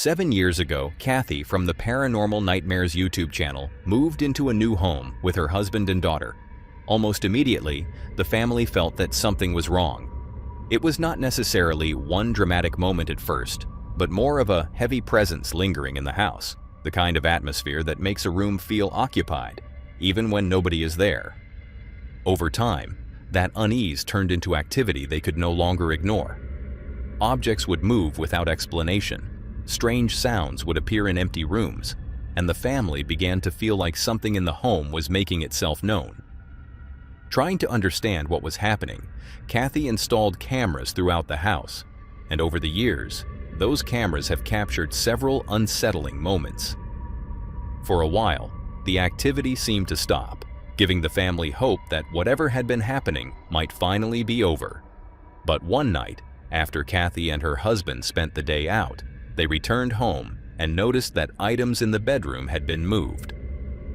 7 years ago, Kathy from the Paranormal Nightmares YouTube channel moved into a new home with her husband and daughter. Almost immediately, the family felt that something was wrong. It was not necessarily one dramatic moment at first, but more of a heavy presence lingering in the house, the kind of atmosphere that makes a room feel occupied, even when nobody is there. Over time, that unease turned into activity they could no longer ignore. Objects would move without explanation. Strange sounds would appear in empty rooms, and the family began to feel like something in the home was making itself known. Trying to understand what was happening, Kathy installed cameras throughout the house, and over the years, those cameras have captured several unsettling moments. For a while, the activity seemed to stop, giving the family hope that whatever had been happening might finally be over. But one night, after Kathy and her husband spent the day out, they returned home and noticed that items in the bedroom had been moved.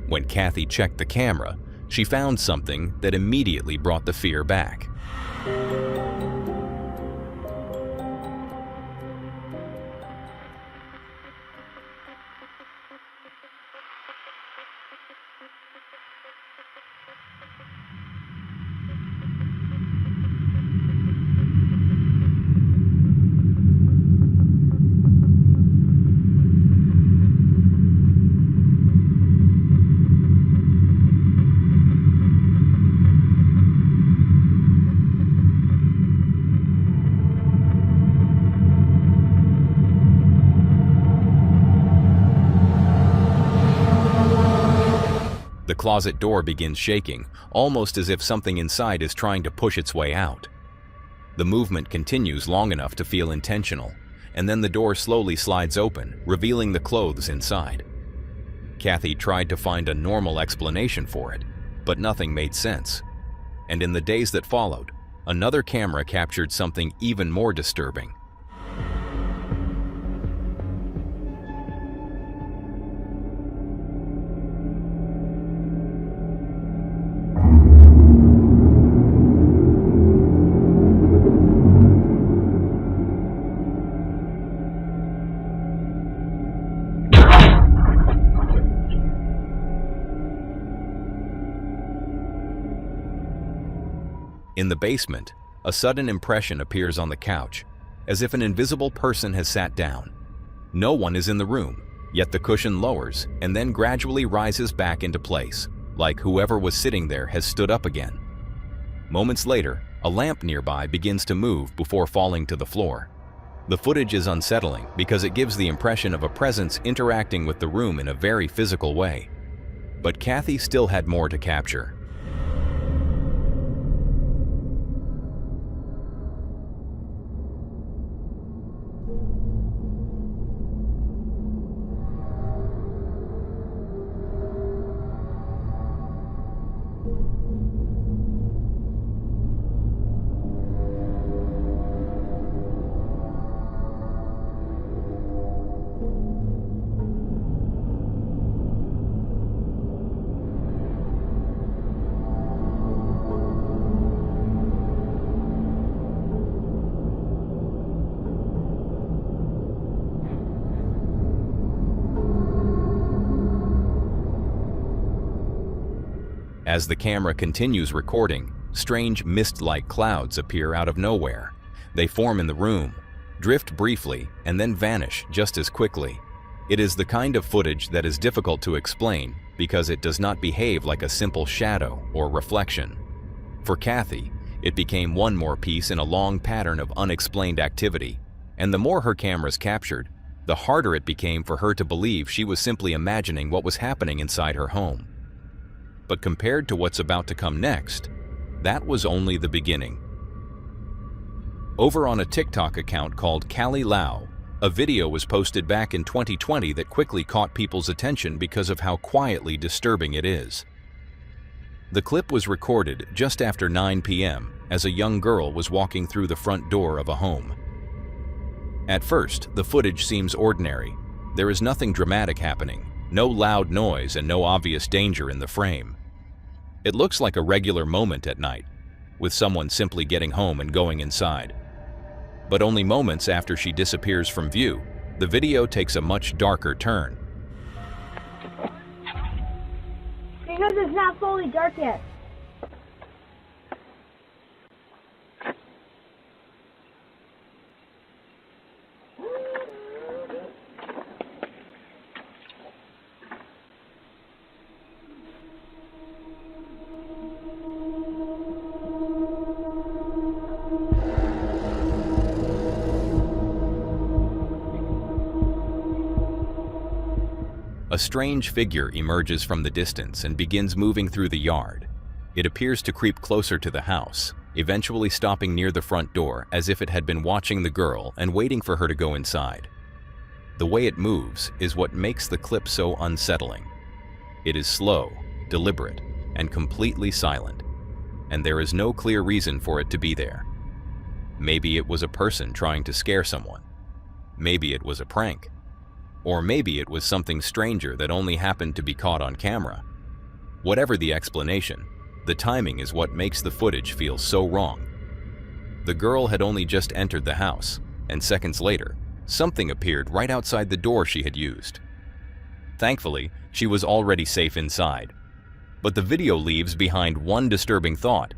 When Kathy checked the camera, she found something that immediately brought the fear back. The closet door begins shaking, almost as if something inside is trying to push its way out. The movement continues long enough to feel intentional, and then the door slowly slides open, revealing the clothes inside. Kathy tried to find a normal explanation for it, but nothing made sense. And in the days that followed, another camera captured something even more disturbing. In the basement, a sudden impression appears on the couch, as if an invisible person has sat down. No one is in the room, yet the cushion lowers and then gradually rises back into place, like whoever was sitting there has stood up again. Moments later, a lamp nearby begins to move before falling to the floor. The footage is unsettling because it gives the impression of a presence interacting with the room in a very physical way. But Kathy still had more to capture. As the camera continues recording, strange mist-like clouds appear out of nowhere. They form in the room, drift briefly, and then vanish just as quickly. It is the kind of footage that is difficult to explain because it does not behave like a simple shadow or reflection. For Kathy, it became one more piece in a long pattern of unexplained activity, and the more her cameras captured, the harder it became for her to believe she was simply imagining what was happening inside her home. But compared to what's about to come next, that was only the beginning. Over on a TikTok account called Kali Lau, a video was posted back in 2020 that quickly caught people's attention because of how quietly disturbing it is. The clip was recorded just after 9 p.m. as a young girl was walking through the front door of a home. At first, the footage seems ordinary. There is nothing dramatic happening, no loud noise and no obvious danger in the frame. It looks like a regular moment at night, with someone simply getting home and going inside. But only moments after she disappears from view, the video takes a much darker turn. Because it's not fully dark yet. A strange figure emerges from the distance and begins moving through the yard. It appears to creep closer to the house, eventually stopping near the front door as if it had been watching the girl and waiting for her to go inside. The way it moves is what makes the clip so unsettling. It is slow, deliberate, and completely silent, and there is no clear reason for it to be there. Maybe it was a person trying to scare someone. Maybe it was a prank. Or maybe it was something stranger that only happened to be caught on camera. Whatever the explanation, the timing is what makes the footage feel so wrong. The girl had only just entered the house, and seconds later, something appeared right outside the door she had used. Thankfully, she was already safe inside. But the video leaves behind one disturbing thought.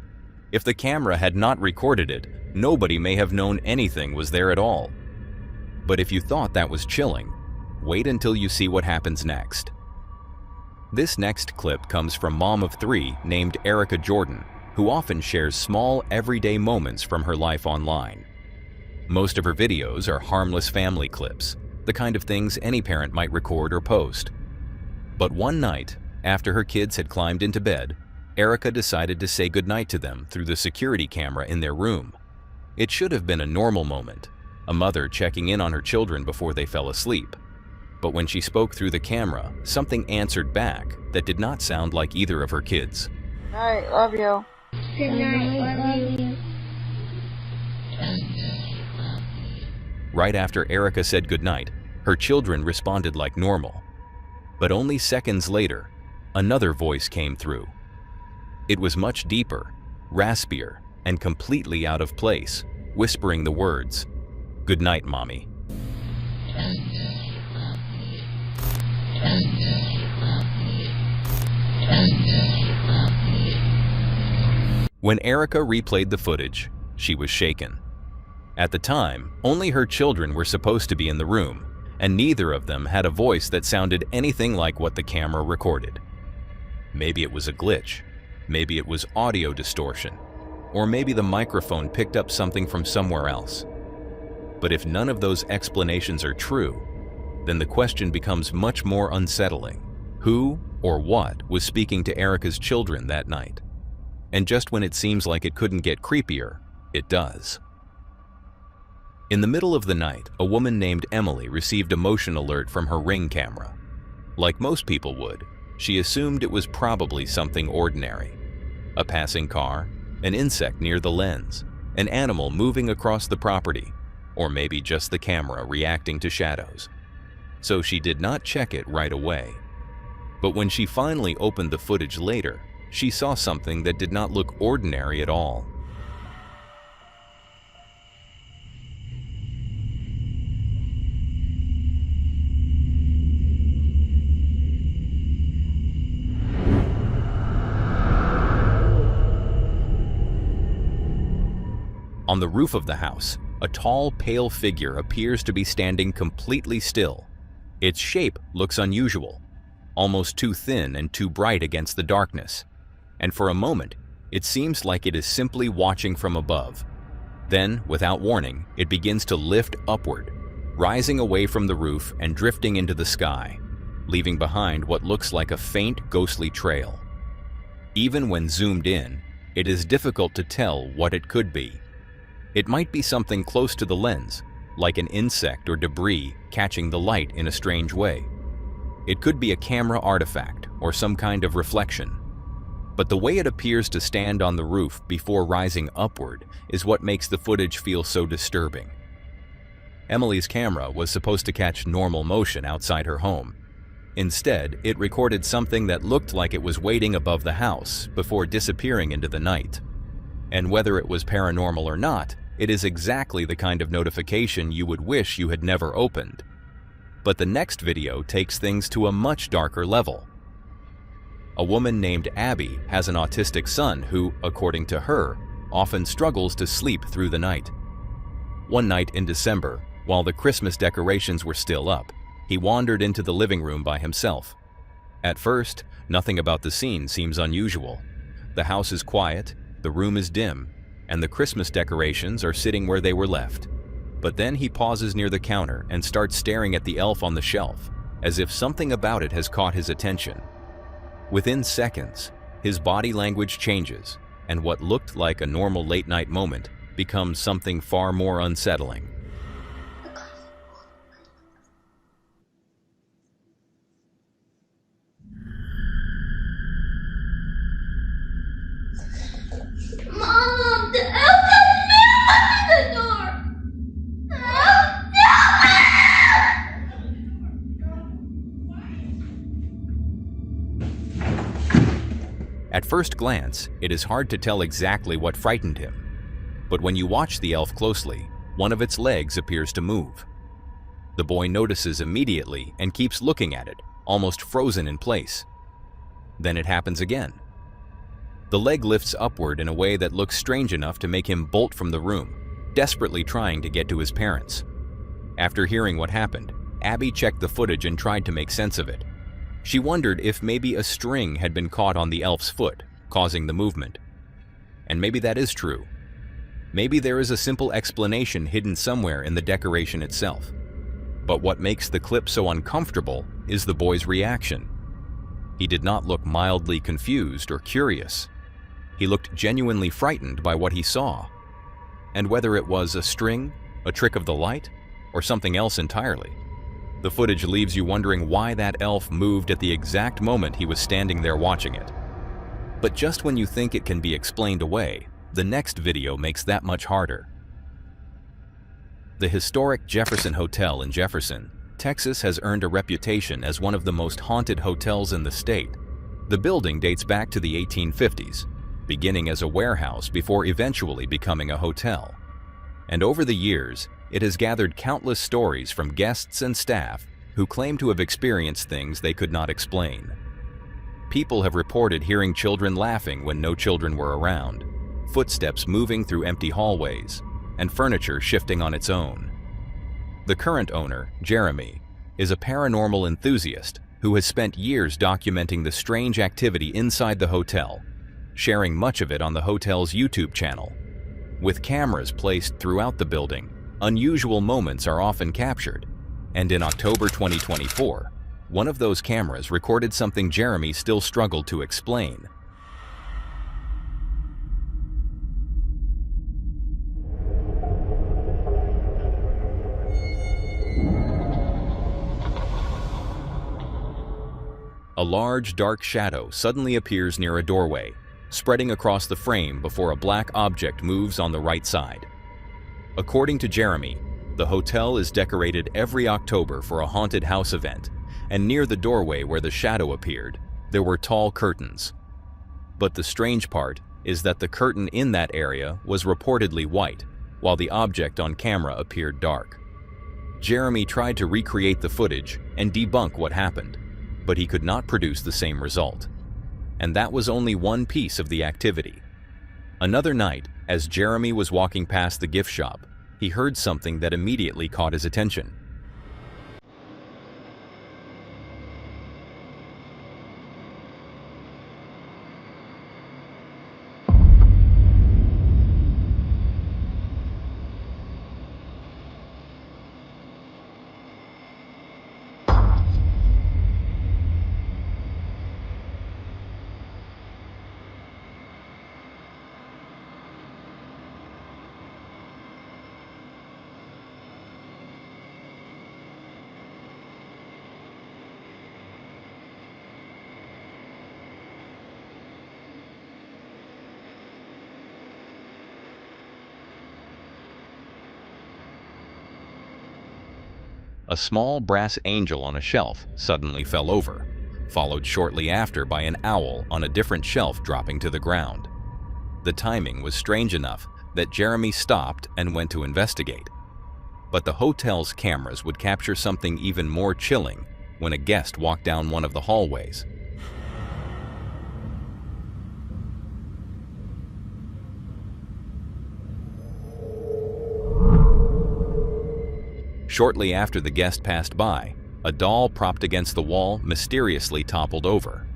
If the camera had not recorded it, nobody may have known anything was there at all. But if you thought that was chilling, wait until you see what happens next. This next clip comes from mom of 3 named Erica Jordan, who often shares small, everyday moments from her life online. Most of her videos are harmless family clips, the kind of things any parent might record or post. But one night, after her kids had climbed into bed, Erica decided to say goodnight to them through the security camera in their room. It should have been a normal moment, a mother checking in on her children before they fell asleep. But when she spoke through the camera, something answered back that did not sound like either of her kids. Good night, love you. Good night, love you. Right after Erica said goodnight, her children responded like normal. But only seconds later, another voice came through. It was much deeper, raspier, and completely out of place, whispering the words, "Good night, Mommy." When Erica replayed the footage, she was shaken. At the time, only her children were supposed to be in the room, and neither of them had a voice that sounded anything like what the camera recorded. Maybe it was a glitch, maybe it was audio distortion, or maybe the microphone picked up something from somewhere else. But if none of those explanations are true, then the question becomes much more unsettling. Who or what was speaking to Erica's children that night? And just when it seems like it couldn't get creepier, it does. In the middle of the night, a woman named Emily received a motion alert from her Ring camera. Like most people would, she assumed it was probably something ordinary. A passing car, an insect near the lens, an animal moving across the property, or maybe just the camera reacting to shadows. So she did not check it right away. But when she finally opened the footage later, she saw something that did not look ordinary at all. On the roof of the house, a tall, pale figure appears to be standing completely still. Its shape looks unusual, almost too thin and too bright against the darkness, and for a moment, it seems like it is simply watching from above. Then, without warning, it begins to lift upward, rising away from the roof and drifting into the sky, leaving behind what looks like a faint, ghostly trail. Even when zoomed in, it is difficult to tell what it could be. It might be something close to the lens, like an insect or debris catching the light in a strange way. It could be a camera artifact or some kind of reflection. But the way it appears to stand on the roof before rising upward is what makes the footage feel so disturbing. Emily's camera was supposed to catch normal motion outside her home. Instead, it recorded something that looked like it was waiting above the house before disappearing into the night. And whether it was paranormal or not, it is exactly the kind of notification you would wish you had never opened. But the next video takes things to a much darker level. A woman named Abby has an autistic son who, according to her, often struggles to sleep through the night. One night in December, while the Christmas decorations were still up, he wandered into the living room by himself. At first, nothing about the scene seems unusual. The house is quiet, the room is dim, and the Christmas decorations are sitting where they were left. But then he pauses near the counter and starts staring at the elf on the shelf, as if something about it has caught his attention. Within seconds, his body language changes, and what looked like a normal late-night moment becomes something far more unsettling. Mom, the elf has the door! At first glance, it is hard to tell exactly what frightened him. But when you watch the elf closely, one of its legs appears to move. The boy notices immediately and keeps looking at it, almost frozen in place. Then it happens again. The leg lifts upward in a way that looks strange enough to make him bolt from the room, desperately trying to get to his parents. After hearing what happened, Abby checked the footage and tried to make sense of it. She wondered if maybe a string had been caught on the elf's foot, causing the movement. And maybe that is true. Maybe there is a simple explanation hidden somewhere in the decoration itself. But what makes the clip so uncomfortable is the boy's reaction. He did not look mildly confused or curious. He looked genuinely frightened by what he saw. And whether it was a string, a trick of the light, or something else entirely, the footage leaves you wondering why that elf moved at the exact moment he was standing there watching it. But just when you think it can be explained away, the next video makes that much harder. The historic Jefferson Hotel in Jefferson, Texas has earned a reputation as one of the most haunted hotels in the state. The building dates back to the 1850s, beginning as a warehouse before eventually becoming a hotel. And over the years, it has gathered countless stories from guests and staff who claim to have experienced things they could not explain. People have reported hearing children laughing when no children were around, footsteps moving through empty hallways, and furniture shifting on its own. The current owner, Jeremy, is a paranormal enthusiast who has spent years documenting the strange activity inside the hotel, sharing much of it on the hotel's YouTube channel. With cameras placed throughout the building, unusual moments are often captured, and in October 2024, one of those cameras recorded something Jeremy still struggled to explain. A large, dark shadow suddenly appears near a doorway, spreading across the frame before a black object moves on the right side. According to Jeremy, the hotel is decorated every October for a haunted house event, and near the doorway where the shadow appeared, there were tall curtains. But the strange part is that the curtain in that area was reportedly white, while the object on camera appeared dark. Jeremy tried to recreate the footage and debunk what happened, but he could not produce the same result. And that was only one piece of the activity. Another night, as Jeremy was walking past the gift shop, he heard something that immediately caught his attention. A small brass angel on a shelf suddenly fell over, followed shortly after by an owl on a different shelf dropping to the ground. The timing was strange enough that Jeremy stopped and went to investigate. But the hotel's cameras would capture something even more chilling when a guest walked down one of the hallways. Shortly after the guest passed by, a doll propped against the wall mysteriously toppled over.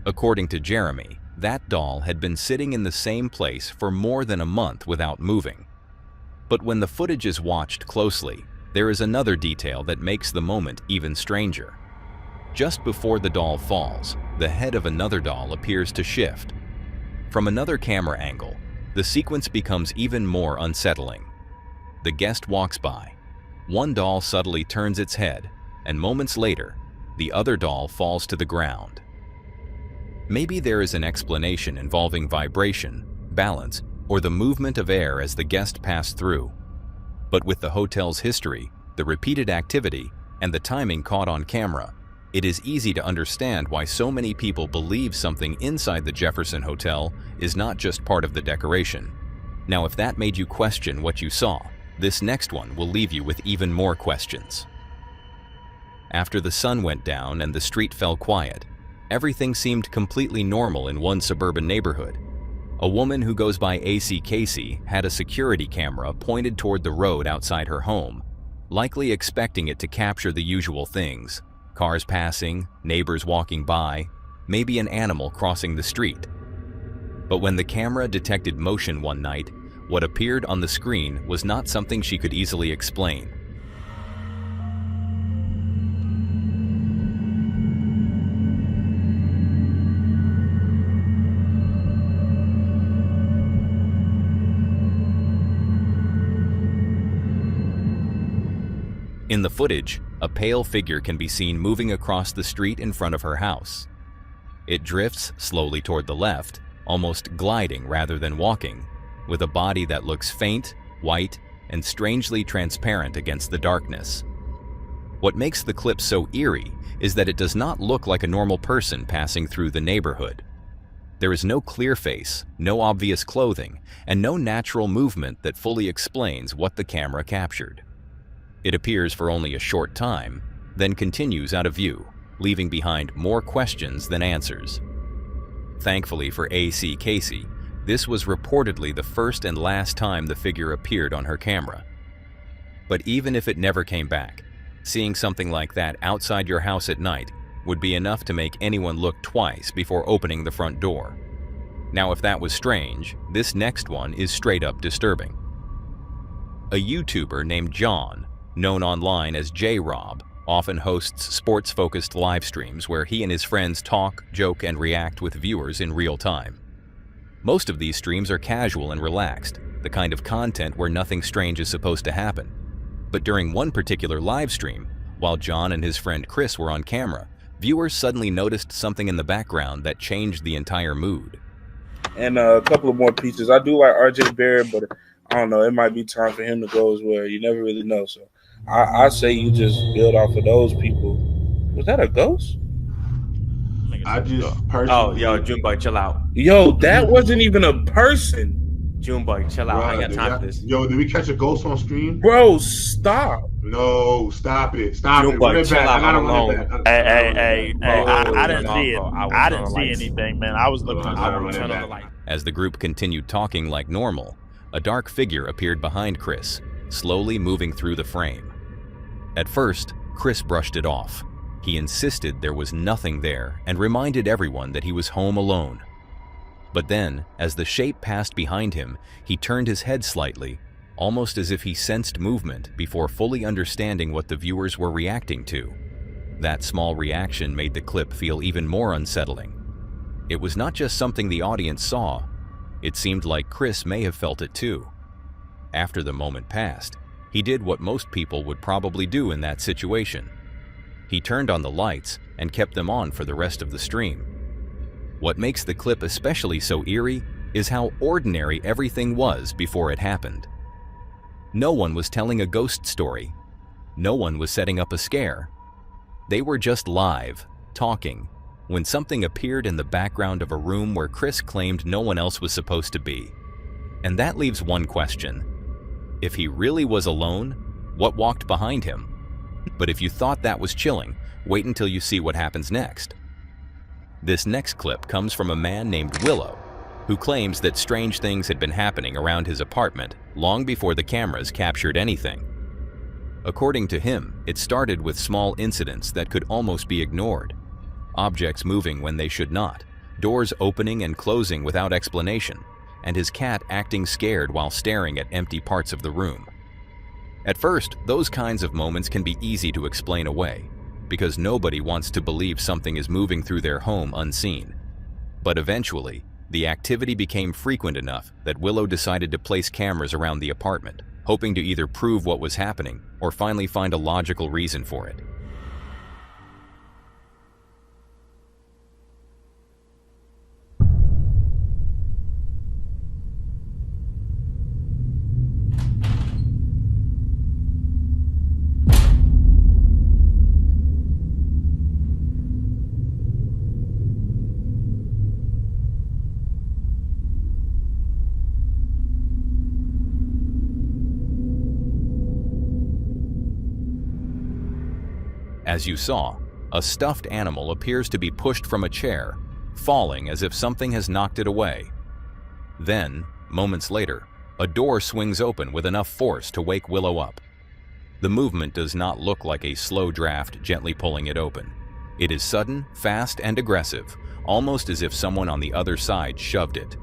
According to Jeremy, that doll had been sitting in the same place for more than a month without moving. But when the footage is watched closely, there is another detail that makes the moment even stranger. Just before the doll falls, the head of another doll appears to shift. From another camera angle, the sequence becomes even more unsettling. The guest walks by. One doll subtly turns its head, and moments later, the other doll falls to the ground. Maybe there is an explanation involving vibration, balance, or the movement of air as the guest passed through. But with the hotel's history, the repeated activity, and the timing caught on camera, it is easy to understand why so many people believe something inside the Jefferson Hotel is not just part of the decoration. Now, if that made you question what you saw, this next one will leave you with even more questions. After the sun went down and the street fell quiet, everything seemed completely normal in one suburban neighborhood. A woman who goes by AC Casey had a security camera pointed toward the road outside her home, likely expecting it to capture the usual things: cars passing, neighbors walking by, maybe an animal crossing the street. But when the camera detected motion one night, what appeared on the screen was not something she could easily explain. In the footage, a pale figure can be seen moving across the street in front of her house. It drifts slowly toward the left, almost gliding rather than walking, with a body that looks faint, white, and strangely transparent against the darkness. What makes the clip so eerie is that it does not look like a normal person passing through the neighborhood. There is no clear face, no obvious clothing, and no natural movement that fully explains what the camera captured. It appears for only a short time, then continues out of view, leaving behind more questions than answers. Thankfully for AC Casey, this was reportedly the first and last time the figure appeared on her camera. But even if it never came back, seeing something like that outside your house at night would be enough to make anyone look twice before opening the front door. Now, if that was strange, this next one is straight up disturbing. A YouTuber named John, known online as J-Rob, often hosts sports-focused live streams where he and his friends talk, joke, and react with viewers in real time. Most of these streams are casual and relaxed, the kind of content where nothing strange is supposed to happen. But during one particular live stream, while John and his friend Chris were on camera, viewers suddenly noticed something in the background that changed the entire mood. And a couple of more pieces. I do like RJ Barrett, but I don't know, it might be time for him to go as well. You never really know. So I say you just build off of those people. Was that a ghost? I just personally... Oh, yo, Junebug, chill out. Yo, that wasn't even a person. Junebug, chill out. I ain't got time for this. Yo, did we catch a ghost on stream? Bro, stop. No, stop it. Stop Junebug, it. chill out. I gotta run it back. Hey, I didn't see it. I didn't see lights. anything, man. I was looking I at gotta the run it turn on back. the light. As the group continued talking like normal, a dark figure appeared behind Chris, slowly moving through the frame. At first, Chris brushed it off. He insisted there was nothing there and reminded everyone that he was home alone. But then, as the shape passed behind him, he turned his head slightly, almost as if he sensed movement before fully understanding what the viewers were reacting to. That small reaction made the clip feel even more unsettling. It was not just something the audience saw. It seemed like Chris may have felt it too. After the moment passed, he did what most people would probably do in that situation. He turned on the lights and kept them on for the rest of the stream. What makes the clip especially so eerie is how ordinary everything was before it happened. No one was telling a ghost story. No one was setting up a scare. They were just live, talking, when something appeared in the background of a room where Chris claimed no one else was supposed to be. And that leaves one question. If he really was alone, what walked behind him. But if you thought that was chilling, wait until you see what happens next. This next clip comes from a man named Willow, who claims that strange things had been happening around his apartment long before the cameras captured anything. According to him, it started with small incidents that could almost be ignored. Objects moving when they should not, doors opening and closing without explanation, and his cat acting scared while staring at empty parts of the room. At first, those kinds of moments can be easy to explain away, because nobody wants to believe something is moving through their home unseen. But eventually, the activity became frequent enough that Willow decided to place cameras around the apartment, hoping to either prove what was happening or finally find a logical reason for it. As you saw, a stuffed animal appears to be pushed from a chair, falling as if something has knocked it away. Then, moments later, a door swings open with enough force to wake Willow up. The movement does not look like a slow draft gently pulling it open. It is sudden, fast, and aggressive, almost as if someone on the other side shoved it.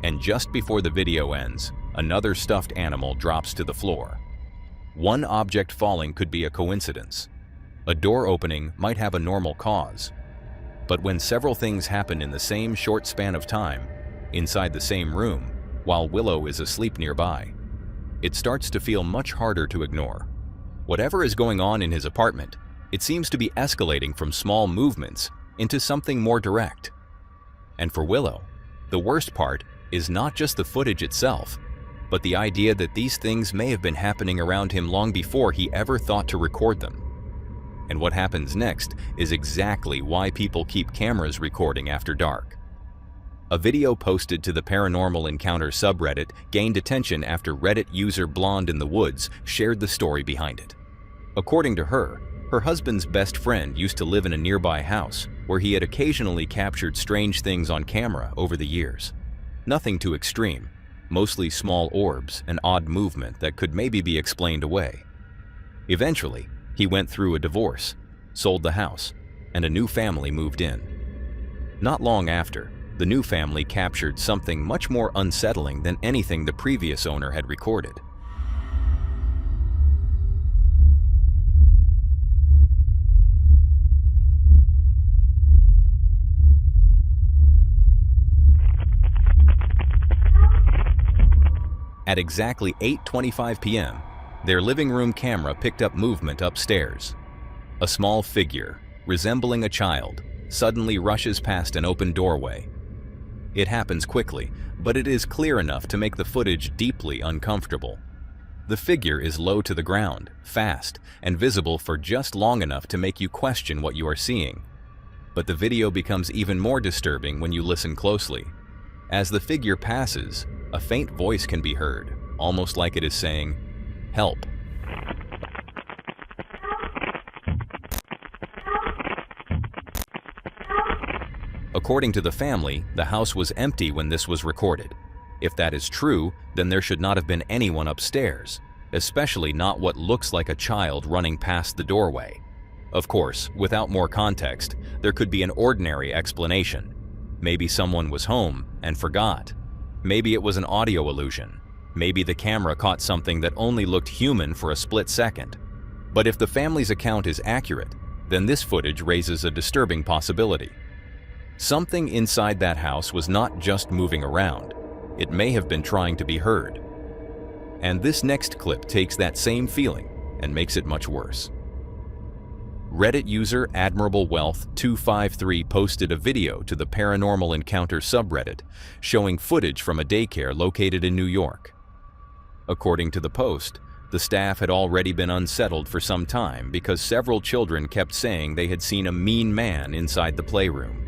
And just before the video ends, another stuffed animal drops to the floor. One object falling could be a coincidence. A door opening might have a normal cause. But when several things happen in the same short span of time, inside the same room, while Willow is asleep nearby, it starts to feel much harder to ignore. Whatever is going on in his apartment, it seems to be escalating from small movements into something more direct. And for Willow, the worst part is not just the footage itself, but the idea that these things may have been happening around him long before he ever thought to record them. And what happens next is exactly why people keep cameras recording after dark. A video posted to the Paranormal Encounter subreddit gained attention after Reddit user Blonde in the Woods shared the story behind it. According to her, her husband's best friend used to live in a nearby house where he had occasionally captured strange things on camera over the years. Nothing too extreme, mostly small orbs and odd movement that could maybe be explained away. Eventually, he went through a divorce, sold the house, and a new family moved in. Not long after, the new family captured something much more unsettling than anything the previous owner had recorded. At exactly 8:25 p.m., their living room camera picked up movement upstairs. A small figure, resembling a child, suddenly rushes past an open doorway. It happens quickly, but it is clear enough to make the footage deeply uncomfortable. The figure is low to the ground, fast, and visible for just long enough to make you question what you are seeing. But the video becomes even more disturbing when you listen closely. As the figure passes, a faint voice can be heard, almost like it is saying, "Help." According to the family, the house was empty when this was recorded. If that is true, then there should not have been anyone upstairs, especially not what looks like a child running past the doorway. Of course, without more context, there could be an ordinary explanation. Maybe someone was home and forgot. Maybe it was an audio illusion. Maybe the camera caught something that only looked human for a split second. But if the family's account is accurate, then this footage raises a disturbing possibility. Something inside that house was not just moving around. It may have been trying to be heard. And this next clip takes that same feeling and makes it much worse. Reddit user Admirable Wealth 253 posted a video to the Paranormal Encounter subreddit showing footage from a daycare located in New York. According to the post, the staff had already been unsettled for some time because several children kept saying they had seen a mean man inside the playroom.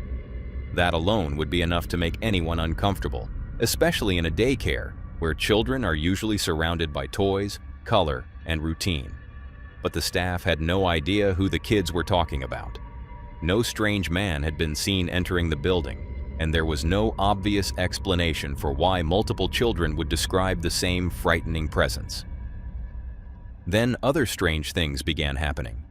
That alone would be enough to make anyone uncomfortable, especially in a daycare where children are usually surrounded by toys, color, and routine. But the staff had no idea who the kids were talking about. No strange man had been seen entering the building, and there was no obvious explanation for why multiple children would describe the same frightening presence. Then other strange things began happening.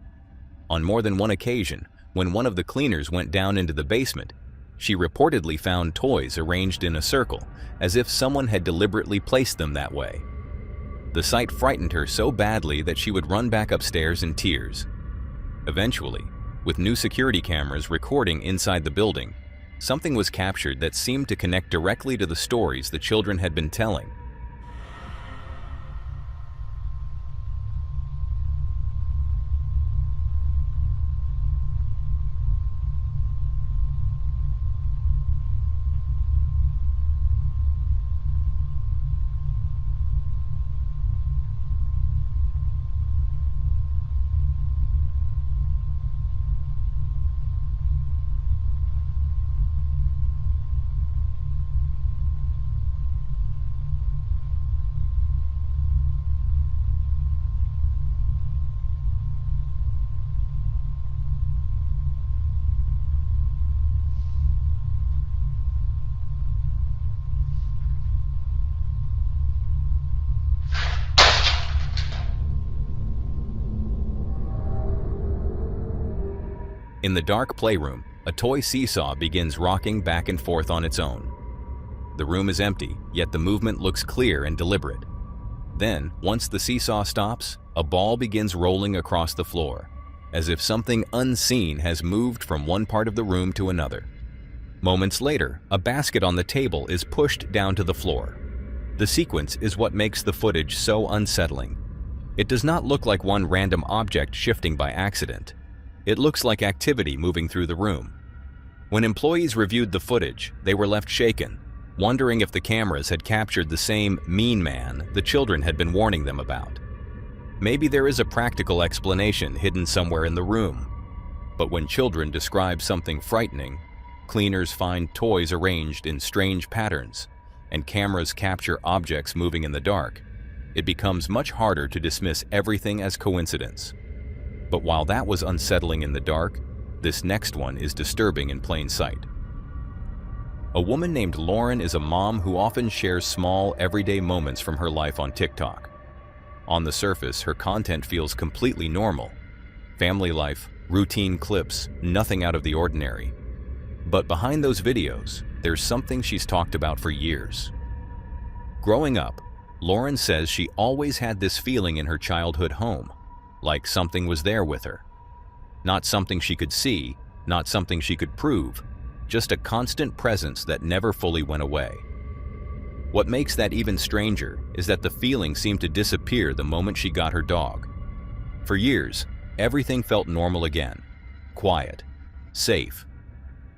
On more than one occasion, when one of the cleaners went down into the basement, she reportedly found toys arranged in a circle, as if someone had deliberately placed them that way. The sight frightened her so badly that she would run back upstairs in tears. Eventually, with new security cameras recording inside the building, something was captured that seemed to connect directly to the stories the children had been telling. In the dark playroom, a toy seesaw begins rocking back and forth on its own. The room is empty, yet the movement looks clear and deliberate. Then, once the seesaw stops, a ball begins rolling across the floor, as if something unseen has moved from one part of the room to another. Moments later, a basket on the table is pushed down to the floor. The sequence is what makes the footage so unsettling. It does not look like one random object shifting by accident. It looks like activity moving through the room. When employees reviewed the footage, they were left shaken, wondering if the cameras had captured the same mean man the children had been warning them about. Maybe there is a practical explanation hidden somewhere in the room. But when children describe something frightening, cleaners find toys arranged in strange patterns, and cameras capture objects moving in the dark, it becomes much harder to dismiss everything as coincidence. But while that was unsettling in the dark, this next one is disturbing in plain sight. A woman named Lauren is a mom who often shares small, everyday moments from her life on TikTok. On the surface, her content feels completely normal. Family life, routine clips, nothing out of the ordinary. But behind those videos, there's something she's talked about for years. Growing up, Lauren says she always had this feeling in her childhood home, like something was there with her. Not something she could see, not something she could prove, just a constant presence that never fully went away. What makes that even stranger is that the feeling seemed to disappear the moment she got her dog. For years, everything felt normal again, quiet, safe,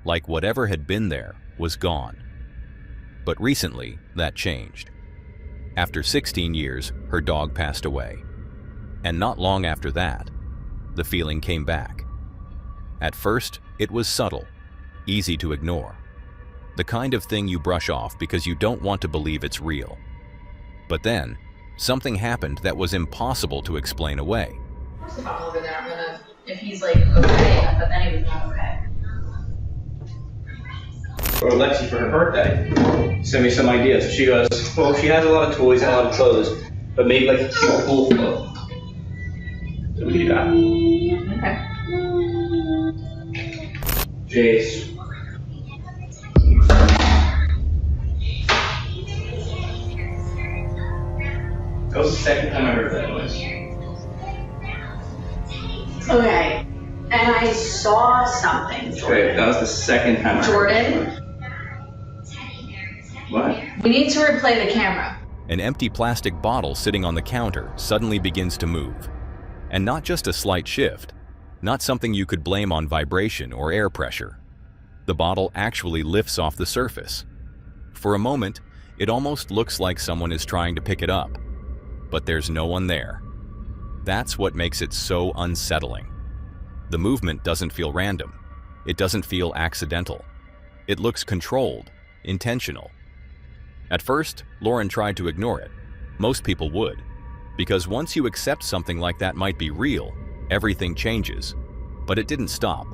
like whatever had been there was gone. But recently, that changed. After 16 years, her dog passed away. And not long after that, the feeling came back. At first, it was subtle, easy to ignore. The kind of thing you brush off because you don't want to believe it's real. But then, something happened that was impossible to explain away. Over there, I'm gonna, if he's like okay, but then he was not okay. For Lexi for her birthday, sent me some ideas. She goes, well, she has a lot of toys and a lot of clothes, but maybe like a cute pool float. So we do that. Okay. Jace. That was the second time I heard that noise. Okay. And I saw something, Jordan. Okay, that was the second time I heard that noise. What? We need to replay the camera. An empty plastic bottle sitting on the counter suddenly begins to move. And not just a slight shift, not something you could blame on vibration or air pressure. The bottle actually lifts off the surface. For a moment, it almost looks like someone is trying to pick it up, but there's no one there. That's what makes it so unsettling. The movement doesn't feel random. It doesn't feel accidental. It looks controlled, intentional. At first, Lauren tried to ignore it. Most people would. Because once you accept something like that might be real, everything changes. But it didn't stop.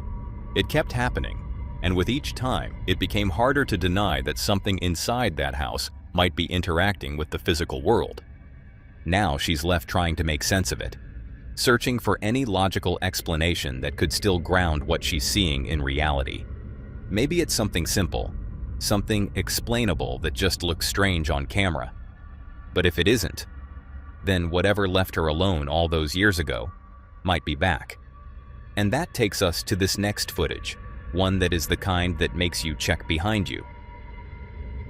It kept happening, and with each time, it became harder to deny that something inside that house might be interacting with the physical world. Now she's left trying to make sense of it, searching for any logical explanation that could still ground what she's seeing in reality. Maybe it's something simple, something explainable that just looks strange on camera. But if it isn't, then whatever left her alone all those years ago might be back. And that takes us to this next footage, one that is the kind that makes you check behind you.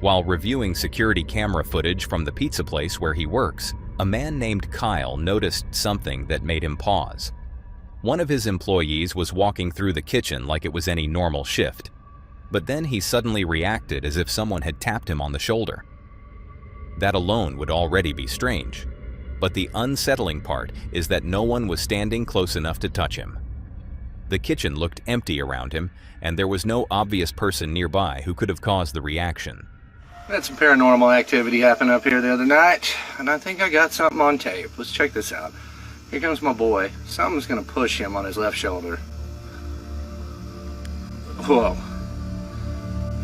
While reviewing security camera footage from the pizza place where he works, a man named Kyle noticed something that made him pause. One of his employees was walking through the kitchen like it was any normal shift, but then he suddenly reacted as if someone had tapped him on the shoulder. That alone would already be strange, but the unsettling part is that no one was standing close enough to touch him. The kitchen looked empty around him, and there was no obvious person nearby who could have caused the reaction. We had some paranormal activity happen up here the other night, and I think I got something on tape. Let's check this out. Here comes my boy. Something's gonna push him on his left shoulder. Whoa.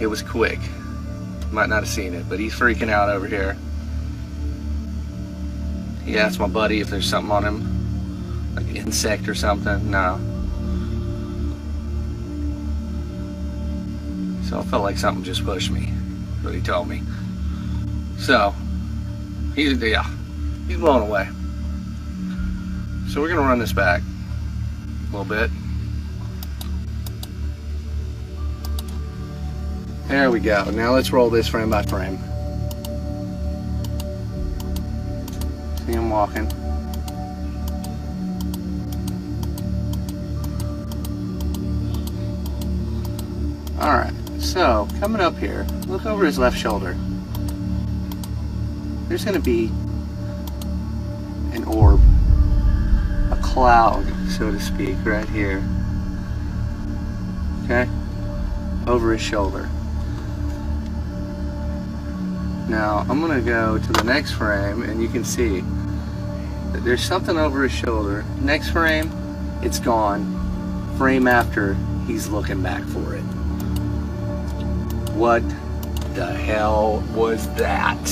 It was quick. Might not have seen it, but he's freaking out over here. He asked my buddy if there's something on him, like an insect or something. No. So I felt like something just pushed me. What he told me. So he's blown away. So we're gonna run this back a little bit. There we go. Now let's roll this frame by frame. See him walking. Alright. So, coming up here, look over his left shoulder. There's going to be an orb, a cloud, so to speak, right here. Okay? Over his shoulder. Now, I'm going to go to the next frame, and you can see that there's something over his shoulder. Next frame, it's gone. Frame after, he's looking back for it. What the hell was that?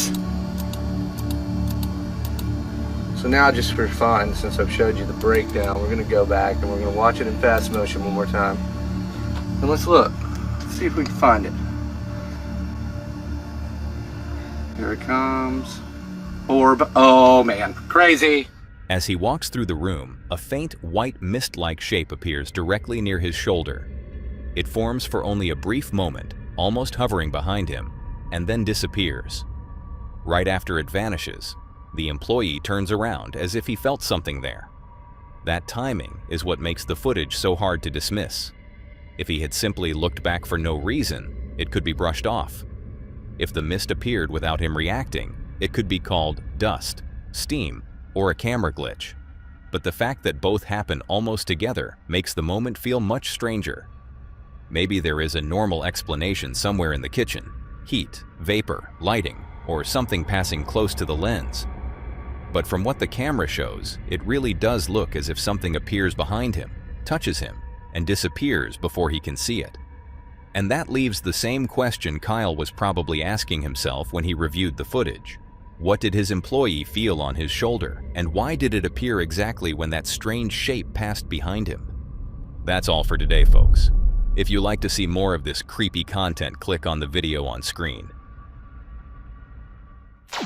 So now, just for fun, since I've showed you the breakdown, we're going to go back and we're going to watch it in fast motion one more time. And let's look. Let's see if we can find it. Here it comes. Orb. Oh man, crazy. As he walks through the room, a faint white mist-like shape appears directly near his shoulder. It forms for only a brief moment, almost hovering behind him, and then disappears. Right after it vanishes, the employee turns around as if he felt something there. That timing is what makes the footage so hard to dismiss. If he had simply looked back for no reason, it could be brushed off. If the mist appeared without him reacting, it could be called dust, steam, or a camera glitch. But the fact that both happen almost together makes the moment feel much stranger. Maybe there is a normal explanation somewhere in the kitchen: heat, vapor, lighting, or something passing close to the lens. But from what the camera shows, it really does look as if something appears behind him, touches him, and disappears before he can see it. And that leaves the same question Kyle was probably asking himself when he reviewed the footage. What did his employee feel on his shoulder, and why did it appear exactly when that strange shape passed behind him? That's all for today, folks. If you like to see more of this creepy content, click on the video on screen.